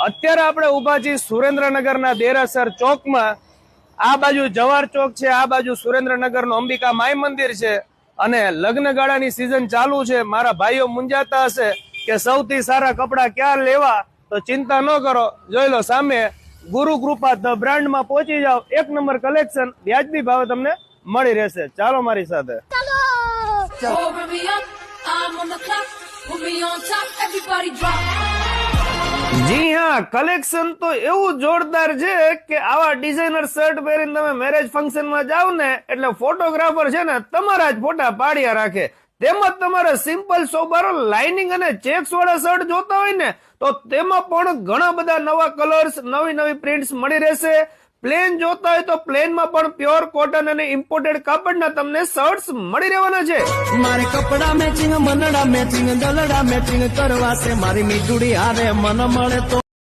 અત્યારે આપણે ઉભા છીએ સુરેન્દ્રનગરના દેરાસર ચોકમાં। આ બાજુ જવાહર ચોક છે, આ બાજુ સુરેન્દ્રનગરનું અંબિકા માઈ મંદિર છે અને લગ્ન ગાળાની સિઝન ચાલુ છે। મારા ભાઈઓ મૂંઝાતા હશે કે સૌથી સારા કપડા ક્યાં લેવા, તો ચિંતા ન કરો, જોઈ લો સામે ગુરુ કૃપા ધ બ્રાન્ડમાં પહોંચી જાઓ। એક નંબર કલેક્શન વ્યાજબી ભાવે તમને મળી રહેશે। ચાલો મારી સાથે। જી હા, કલેક્શન તો એવું જોરદાર છે કે આવા ડિઝાઇનર શર્ટ પહેરીને તમે મેરેજ ફંક્શનમાં જાવ ને એટલે ફોટોગ્રાફર છે ને તમારા જ ફોટા પાડ્યા રાખે। તેમજ તમારે સિમ્પલ સોબારો લાઇનિંગ અને ચેક્સ વાળા શર્ટ જોતા હોય ને તો તેમાં પણ ઘણા બધા નવા કલર્સ, નવી પ્રિન્ટ્સ મળી રહેશે। પ્લેન જોતા હોય તો પ્લેનમાં પણ પ્યોર કોટન અને ઇમ્પોર્ટેડ કાપડના તમને શર્ટ્સ મળી રહેવાના છે। મારે કપડા મેચિંગ, મનડા મેચિંગ, દલડા મેચિંગ કરવા છે, મારી મીઠુડી હારે મન મળે તો